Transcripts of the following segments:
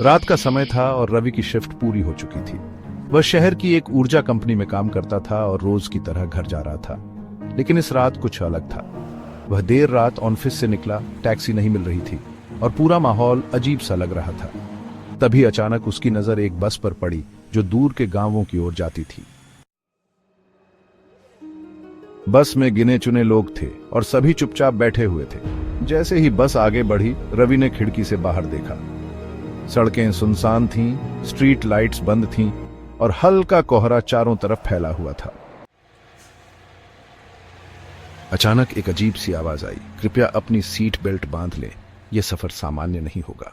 रात का समय था और रवि की शिफ्ट पूरी हो चुकी थी। वह शहर की एक ऊर्जा कंपनी में काम करता था और रोज की तरह घर जा रहा था। लेकिन इस रात कुछ अलग था। वह देर रात ऑफिस से निकला, टैक्सी नहीं मिल रही थी और पूरा माहौल अजीब सा लग रहा था। तभी अचानक उसकी नजर एक बस पर पड़ी जो दूर के गांवों की ओर जाती थी। बस में गिने चुने लोग थे और सभी चुपचाप बैठे हुए थे। जैसे ही बस आगे बढ़ी, रवि ने खिड़की से बाहर देखा। सड़कें सुनसान थीं, स्ट्रीट लाइट्स बंद थीं और हल्का कोहरा चारों तरफ फैला हुआ था। अचानक एक अजीब सी आवाज आई, कृपया अपनी सीट बेल्ट बांध लें, यह सफर सामान्य नहीं होगा।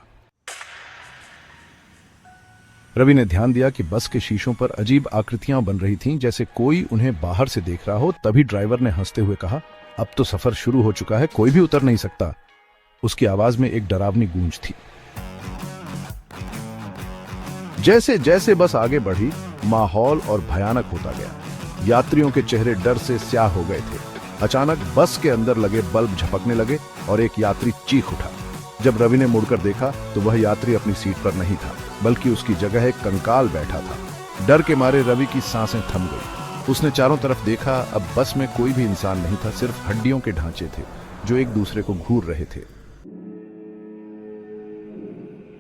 रवि ने ध्यान दिया कि बस के शीशों पर अजीब आकृतियां बन रही थीं, जैसे कोई उन्हें बाहर से देख रहा हो। तभी ड्राइवर ने हंसते हुए कहा, अब तो सफर शुरू हो चुका है, कोई भी उतर नहीं सकता। उसकी आवाज में एक डरावनी गूंज थी। जैसे जैसे बस आगे बढ़ी, माहौल और भयानक होता गया। यात्रियों के चेहरे डर से स्याह हो गए थे। अचानक बस के अंदर लगे बल्ब झपकने लगे और एक यात्री चीख उठा। जब रवि ने मुड़कर देखा तो वह यात्री अपनी सीट पर नहीं था, बल्कि उसकी जगह एक कंकाल बैठा था। डर के मारे रवि की सांसें थम गई। उसने चारों तरफ देखा। अब बस में कोई भी इंसान नहीं था, सिर्फ हड्डियों के ढांचे थे जो एक दूसरे को घूर रहे थे।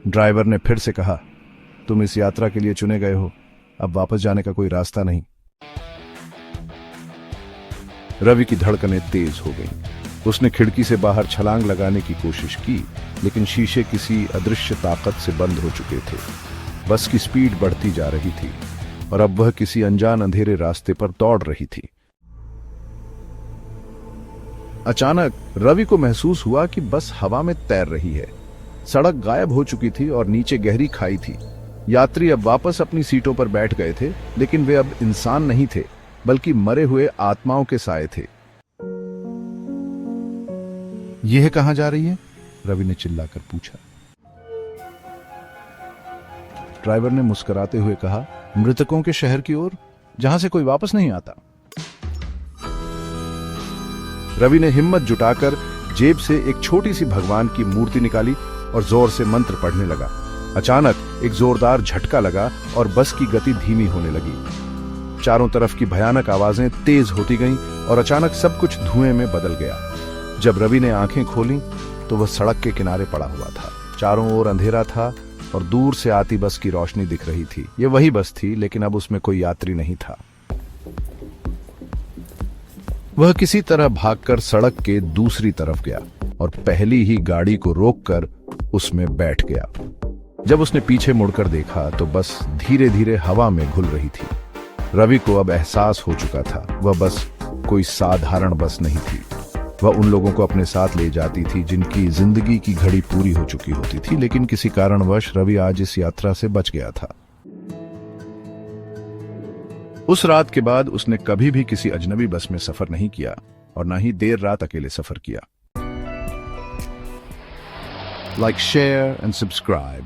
ड्राइवर ने फिर से कहा, तुम इस यात्रा के लिए चुने गए हो, अब वापस जाने का कोई रास्ता नहीं। रवि की धड़कनें तेज हो गईं। उसने खिड़की से बाहर छलांग लगाने की कोशिश की, लेकिन शीशे किसी अदृश्य ताकत से बंद हो चुके थे। बस की स्पीड बढ़ती जा रही थी और अब वह किसी अनजान अंधेरे रास्ते पर दौड़ रही थी। अचानक रवि को महसूस हुआ कि बस हवा में तैर रही है। सड़क गायब हो चुकी थी और नीचे गहरी खाई थी। यात्री अब वापस अपनी सीटों पर बैठ गए थे, लेकिन वे अब इंसान नहीं थे, बल्कि मरे हुए आत्माओं के साए थे। यह कहां जा रही है? रवि ने चिल्लाकर पूछा। ड्राइवर ने मुस्कुराते हुए कहा, मृतकों के शहर की ओर, जहां से कोई वापस नहीं आता। रवि ने हिम्मत जुटाकर जेब से एक छोटी सी भगवान की मूर्ति निकाली और जोर से मंत्र पढ़ने लगा। अचानक एक जोरदार झटका लगा और बस की गति धीमी होने लगी। चारों तरफ की भयानक आवाजें तेज होती गईं और अचानक सब कुछ धुएं में बदल गया। जब रवि ने आंखें खोलीं तो वह सड़क के किनारे पड़ा हुआ था। चारों ओर अंधेरा था और दूर से आती बस की रोशनी दिख रही थी। यह वही बस थी, लेकिन अब उसमें कोई यात्री नहीं था। वह किसी तरह भागकर सड़क के दूसरी तरफ गया और पहली ही गाड़ी को रोककर उसमें बैठ गया। जब उसने पीछे मुड़कर देखा तो बस धीरे धीरे हवा में घुल रही थी। रवि को अब एहसास हो चुका था, वह बस कोई साधारण बस नहीं थी। वह उन लोगों को अपने साथ ले जाती थी जिनकी जिंदगी की घड़ी पूरी हो चुकी होती थी, लेकिन किसी कारणवश रवि आज इस यात्रा से बच गया था। उस रात के बाद उसने कभी भी किसी अजनबी बस में सफर नहीं किया और न ही देर रात अकेले सफर किया। Like, share and subscribe.